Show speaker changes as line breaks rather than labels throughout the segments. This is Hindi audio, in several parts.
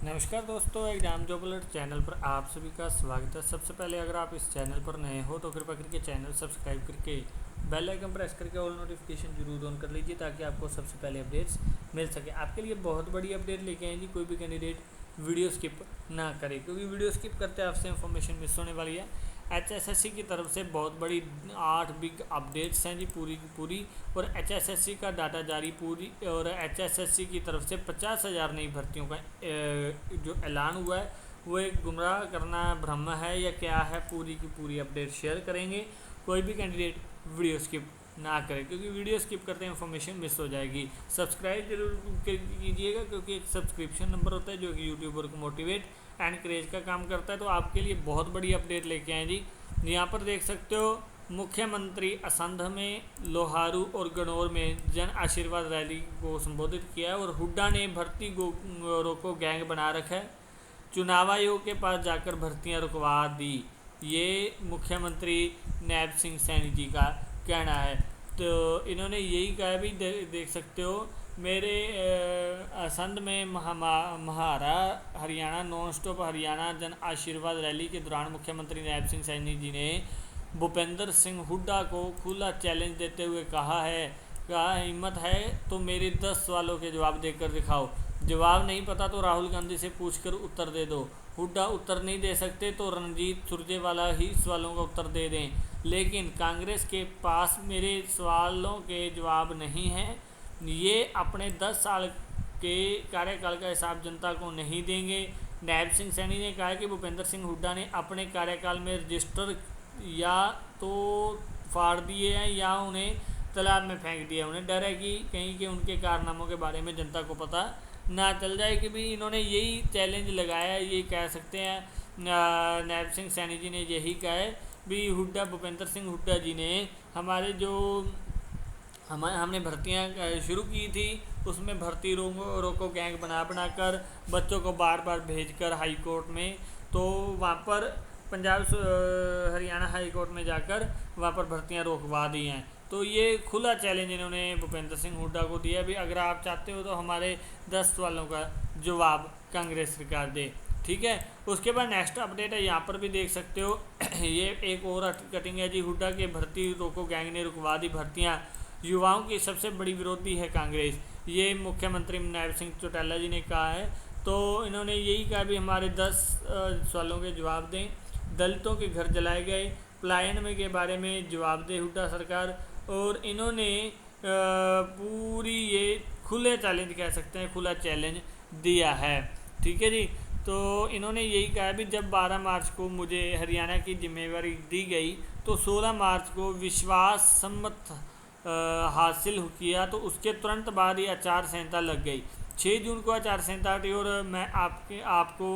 नमस्कार दोस्तों, एग्जाम जॉब अलर्ट चैनल पर आप सभी का स्वागत है। सबसे पहले अगर आप इस चैनल पर नए हो तो कृपया करके चैनल सब्सक्राइब करके बेल आइकन प्रेस करके ऑल नोटिफिकेशन जरूर ऑन कर लीजिए ताकि आपको सबसे पहले अपडेट्स मिल सके। आपके लिए बहुत बड़ी अपडेट लेके आए जी, कोई भी कैंडिडेट वीडियो स्किप ना करे क्योंकि वीडियो स्किप करते आपसे इन्फॉर्मेशन मिस होने वाली है। एचएसएससी की तरफ से बहुत बड़ी 8 बिग अपडेट्स हैं जी, पूरी की पूरी। और एचएसएससी का डाटा जारी पूरी, और एचएसएससी की तरफ से 50,000 नई भर्तियों का जो ऐलान हुआ है वो एक गुमराह करना भ्रम है या क्या है, पूरी की पूरी अपडेट शेयर करेंगे। कोई भी कैंडिडेट वीडियो स्किप ना करें क्योंकि वीडियो स्किप करते हैं इन्फॉर्मेशन मिस हो जाएगी। सब्सक्राइब जरूर कीजिएगा क्योंकि एक सब्सक्रिप्शन नंबर होता है जो कि यूट्यूबर को मोटिवेट एंड क्रेज का काम करता है। तो आपके लिए बहुत बड़ी अपडेट लेके आए जी। यहाँ पर देख सकते हो, मुख्यमंत्री असंध में लोहारू और गणौर में जन आशीर्वाद रैली को संबोधित किया है। और हुड्डा ने भर्ती रोको गैंग बना रखा है, चुनाव आयोग के पास जाकर भर्तियां रुकवा दी। ये मुख्यमंत्री नैब सिंह सैनी जी का कहना है। तो इन्होंने यही कहा भी देख सकते हो, मेरे असंध में महारा Haryana non stop Haryana Jan Ashirwad rally के दौरान मुख्यमंत्री नैब सिंह सैनी जी ने भूपेंद्र सिंह हुड्डा को खुला चैलेंज देते हुए कहा, हिम्मत है तो मेरे 10 सवालों के जवाब देकर दिखाओ। जवाब नहीं पता तो राहुल गांधी से पूछकर उत्तर दे दो। हुड्डा उत्तर नहीं दे सकते तो रणजीत सुरजेवाला ही सवालों का उत्तर दे दें, लेकिन कांग्रेस के पास मेरे सवालों के जवाब नहीं हैं। ये अपने 10 साल के कार्यकाल का हिसाब जनता को नहीं देंगे। नैब सिंह सैनी ने कहा कि भूपेंद्र सिंह हुड्डा ने अपने कार्यकाल में रजिस्टर या तो फाड़ दिए हैं या उन्हें तालाब में फेंक दिया। उन्हें डर है कि कहीं के उनके कारनामों के बारे में जनता को पता ना चल जाए। कि भी इन्होंने यही चैलेंज लगाया है, ये कह सकते हैं नैब सिंह सैनी जी ने यही कहा है भी हुड्डा भूपेंद्र सिंह हुड्डा जी ने हमारे जो हमने भर्तियां शुरू की थी उसमें भर्ती रोको गैंग बना कर बच्चों को बार बार भेजकर हाई कोर्ट में, तो वहाँ पर पंजाब हरियाणा हाई कोर्ट में जाकर वहाँ पर भर्तियां रोकवा दी हैं। तो ये खुला चैलेंज इन्होंने भूपेंद्र सिंह हुड्डा को दिया भी, अगर आप चाहते हो तो हमारे 10 सवालों का जवाब कांग्रेस सरकार दे। ठीक है, उसके बाद नेक्स्ट अपडेट है, यहाँ पर भी देख सकते हो ये एक और कटिंग है जी। हुड्डा के भर्ती रोको गैंग ने रुकवा दी भर्तियाँ, युवाओं की सबसे बड़ी विरोधी है कांग्रेस, ये मुख्यमंत्री नैब सिंह चौटाला जी ने कहा है। तो इन्होंने यही कहा भी हमारे 10 सवालों के जवाब दें। दलितों के घर जलाए गए, पलायन में के बारे में जवाब दे हुड्डा सरकार। और इन्होंने पूरी ये खुले चैलेंज कह सकते हैं, खुला चैलेंज दिया है। ठीक है जी, तो इन्होंने यही कहा भी जब 12 मार्च को मुझे हरियाणा की जिम्मेवारी दी गई तो 16 मार्च को विश्वास सम्मत हासिल किया, तो उसके तुरंत बाद ही आचार संहिता लग गई। 6 जून को आचार संहिता हटी और मैं आपको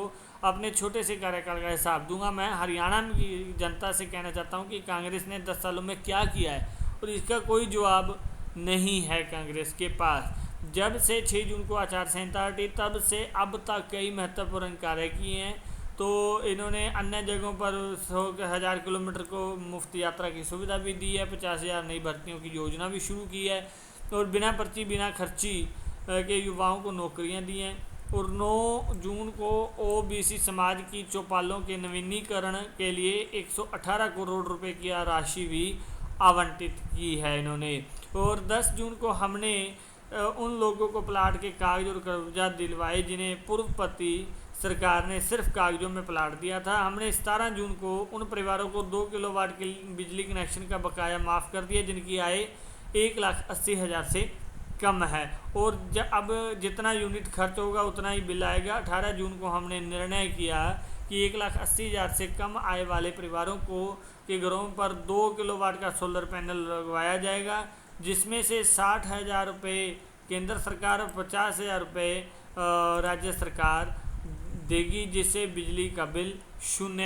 अपने छोटे से कार्यकाल का हिसाब दूंगा। मैं हरियाणा की जनता से कहना चाहता हूं कि कांग्रेस ने 10 सालों में क्या किया है और इसका कोई जवाब नहीं है कांग्रेस के पास। जब से 6 जून को आचार संहिता हटी तब से अब तक कई महत्वपूर्ण कार्य किए हैं। तो इन्होंने अन्य जगहों पर 100,000 किलोमीटर को मुफ्त यात्रा की सुविधा भी दी है, 50,000 नई भर्तियों की योजना भी शुरू की है और बिना पर्ची बिना खर्ची के युवाओं को नौकरियां दी हैं। और 9 जून को ओबीसी समाज की चौपालों के नवीनीकरण के लिए 118 करोड़ रुपए की राशि भी आवंटित की है इन्होंने। और 10 जून को हमने उन लोगों को प्लाट के कागज और कर्जा दिलवाए जिन्हें पूर्ववर्ती सरकार ने सिर्फ कागजों में प्लाट दिया था। हमने 17 जून को उन परिवारों को 2 किलोवाट के बिजली कनेक्शन का बकाया माफ़ कर दिया जिनकी आय 1,80,000 से कम है। और अब जितना यूनिट खर्च होगा उतना ही बिल आएगा। 18 जून को हमने निर्णय किया कि 1,80,000 से कम आय वाले परिवारों को के घरों पर 2 किलोवाट का सोलर पैनल लगवाया जाएगा, जिसमें से 60,000 रुपये केंद्र सरकार और 50,000 रुपये राज्य सरकार देगी, जिससे बिजली का बिल शून्य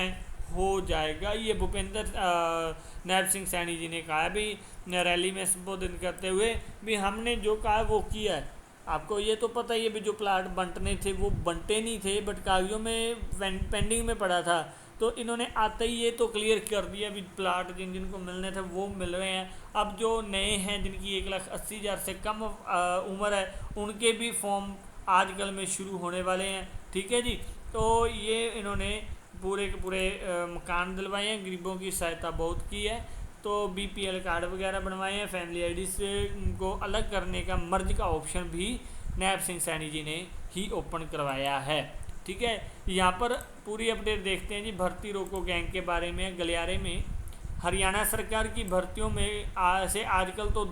हो जाएगा। ये भूपेंद्र नैब सिंह सैनी जी ने कहा भी रैली में संबोधित करते हुए भी हमने जो कहा वो किया है। आपको ये तो पता ही है भी जो प्लाट बंटने थे वो बंटे नहीं थे बट कागजों में पेंडिंग में पड़ा था। तो इन्होंने आते ही ये तो क्लियर कर दिया भी प्लाट जिन जिनको मिलने थे वो मिल रहे हैं। अब जो नए हैं जिनकी 1,80,000 से कम उम्र है उनके भी फॉर्म आजकल में शुरू होने वाले हैं। ठीक है जी। तो ये इन्होंने पूरे के पूरे मकान दिलवाए हैं, गरीबों की सहायता बहुत की है। तो BPL कार्ड वगैरह बनवाए हैं, फैमिली ID से को अलग करने का मर्ज का ऑप्शन भी नैब सिंह सैनी जी ने ही ओपन करवाया है। ठीक है, यहाँ पर पूरी अपडेट देखते हैं जी भर्ती रोको गैंग के बारे में। गलियारे में हरियाणा सरकार की भर्तियों में से आजकल तो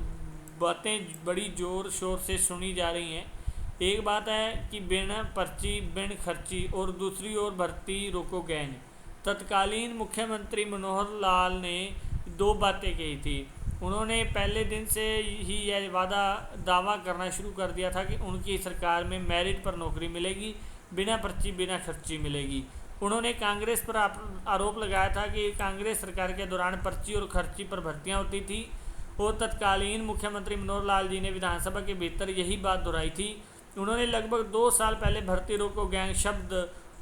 बातें बड़ी ज़ोर शोर से सुनी जा रही हैं। एक बात है कि बिन पर्ची बिन खर्ची, और दूसरी ओर भर्ती रोको गैंग। तत्कालीन मुख्यमंत्री मनोहर लाल ने दो बातें कही थी। उन्होंने पहले दिन से ही यह दावा करना शुरू कर दिया था कि उनकी सरकार में मेरिट पर नौकरी मिलेगी, बिना पर्ची बिना खर्ची मिलेगी। उन्होंने कांग्रेस पर आरोप लगाया था कि कांग्रेस सरकार के दौरान पर्ची और खर्ची पर भर्तियां होती थी, और तत्कालीन मुख्यमंत्री मनोहर लाल जी ने विधानसभा के भीतर यही बात दोहराई थी। उन्होंने लगभग 2 साल पहले भर्ती रोको गैंग शब्द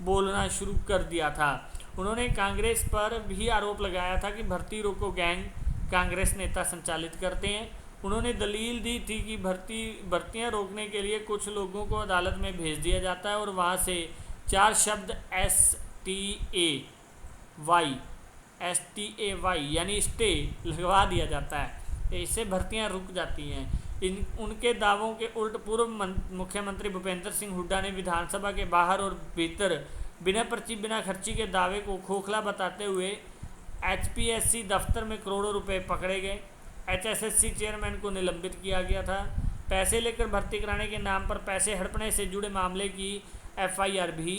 बोलना शुरू कर दिया था। उन्होंने कांग्रेस पर भी आरोप लगाया था कि भर्ती रोको गैंग कांग्रेस नेता संचालित करते हैं। उन्होंने दलील दी थी कि भर्तियां रोकने के लिए कुछ लोगों को अदालत में भेज दिया जाता है और वहां से 4 शब्द STAY यानी स्टे लगवा दिया जाता है। इससे भर्तियां रुक जाती हैं। उनके दावों के उल्ट पूर्व मुख्यमंत्री भूपेंद्र सिंह हुड्डा ने विधानसभा के बाहर और भीतर बिना पर्ची बिना खर्ची के दावे को खोखला बताते हुए HPSC दफ्तर में करोड़ों रुपए पकड़े गए। HSSC चेयरमैन को निलंबित किया गया था। पैसे लेकर भर्ती कराने के नाम पर पैसे हड़पने से जुड़े मामले की FIR भी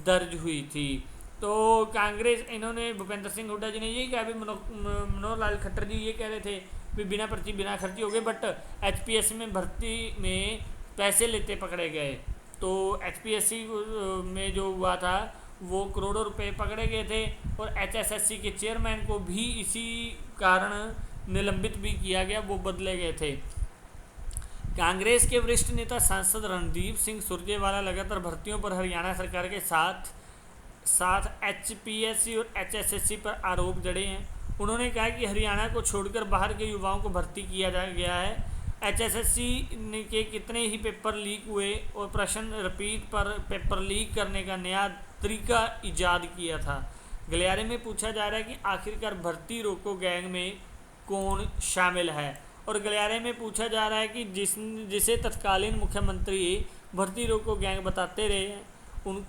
दर्ज हुई थी। तो कांग्रेस इन्होंने भूपेंद्र सिंह हुड्डा जी ने यही कहा, मनोहर लाल खट्टर जी ये कह रहे थे भी बिना पर्ची बिना खर्ची हो गए, बट HPSC में भर्ती में पैसे लेते पकड़े गए। तो HPSC में जो हुआ था वो करोड़ों रुपए पकड़े गए थे, और HSSC के चेयरमैन को भी इसी कारण निलंबित भी किया गया, वो बदले गए थे। कांग्रेस के वरिष्ठ नेता सांसद रणदीप सिंह सुरजेवाला लगातार भर्तियों पर हरियाणा सरकार के साथ HPSC और HSSC पर आरोप जड़े हैं। उन्होंने कहा कि हरियाणा को छोड़कर बाहर के युवाओं को भर्ती किया गया है। HSSC के कितने ही पेपर लीक हुए और प्रश्न रिपीट पर पेपर लीक करने का नया तरीका ईजाद किया था। गलियारे में पूछा जा रहा है कि आखिरकार भर्ती रोको गैंग में कौन शामिल है, और गलियारे में पूछा जा रहा है कि जिसे तत्कालीन मुख्यमंत्री भर्ती रोको गैंग बताते रहे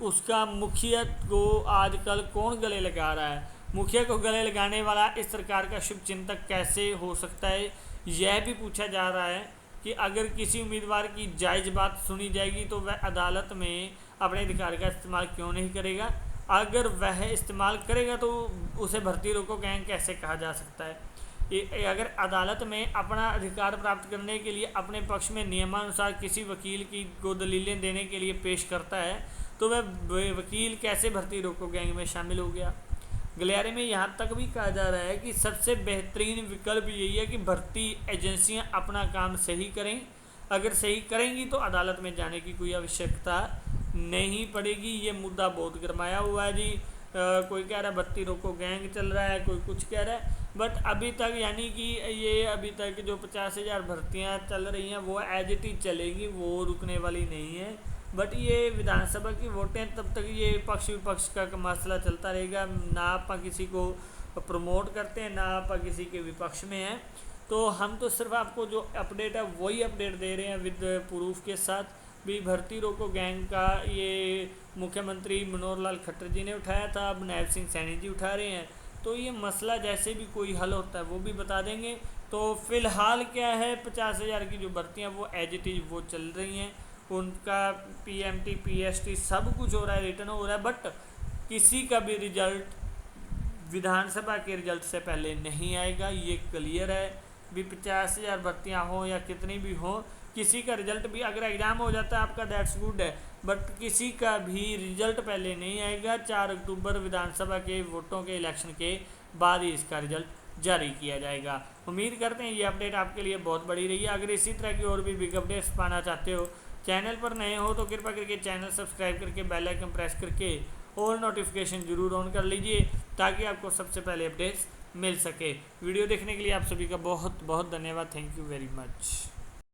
उसका मुखिया को आजकल कौन गले लगा रहा है। मुखिया को गले लगाने वाला इस सरकार का शुभचिंतक कैसे हो सकता है, यह भी पूछा जा रहा है कि अगर किसी उम्मीदवार की जायज़ बात सुनी जाएगी तो वह अदालत में अपने अधिकार का इस्तेमाल क्यों नहीं करेगा। अगर वह इस्तेमाल करेगा तो उसे भर्ती रोको गैंग कैसे कहा जा सकता है। अगर अदालत में अपना अधिकार प्राप्त करने के लिए अपने पक्ष में नियमानुसार किसी वकील को दलीलें देने के लिए पेश करता है, तो वह वकील कैसे भर्ती रोको गैंग में शामिल हो गया। गलियारे में यहाँ तक भी कहा जा रहा है कि सबसे बेहतरीन विकल्प यही है कि भर्ती एजेंसियाँ अपना काम सही करें। अगर सही करेंगी तो अदालत में जाने की कोई आवश्यकता नहीं पड़ेगी। ये मुद्दा बहुत गरमाया हुआ है जी। कोई कह रहा है भर्ती रोको गैंग चल रहा है, कोई कुछ कह रहा है, बट अभी तक यानी कि ये अभी तक जो 50,000 भर्तियाँ चल रही हैं वो एज इट इज चलेगी, वो रुकने वाली नहीं है। बट ये विधानसभा की वोटें तब तक ये पक्ष विपक्ष का मसला चलता रहेगा। ना आप किसी को प्रमोट करते हैं, ना आप किसी के विपक्ष में हैं। तो हम तो सिर्फ आपको जो अपडेट है वही अपडेट दे रहे हैं विद प्रूफ के साथ। भी भर्ती रोको गैंग का ये मुख्यमंत्री मनोहर लाल खट्टर जी ने उठाया था, अब नैब सिंह सैनी जी उठा रहे हैं। तो ये मसला जैसे भी कोई हल होता है वो भी बता देंगे। तो फ़िलहाल क्या है, 50,000 की जो भर्तियाँ वो एज इट इज वो चल रही हैं। उनका PMT PST सब कुछ हो रहा है, रिटर्न हो रहा है, बट किसी का भी रिजल्ट विधानसभा के रिजल्ट से पहले नहीं आएगा, ये क्लियर है। भी 50,000 भर्तियाँ हों या कितनी भी हों, किसी का रिजल्ट भी अगर एग्ज़ाम हो जाता है आपका दैट्स गुड है, बट किसी का भी रिजल्ट पहले नहीं आएगा। 4 अक्टूबर विधानसभा के वोटों के इलेक्शन के बाद ही इसका रिजल्ट जारी किया जाएगा। उम्मीद करते हैं ये अपडेट आपके लिए बहुत बड़ी रही है। अगर इसी तरह की और भी बिग अपडेट्स पाना चाहते हो, चैनल पर नए हो तो कृपया करके चैनल सब्सक्राइब करके बेल आइकन प्रेस करके ऑल नोटिफिकेशन जरूर ऑन कर लीजिए, ताकि आपको सबसे पहले अपडेट्स मिल सके। वीडियो देखने के लिए आप सभी का बहुत बहुत धन्यवाद। Thank you very much.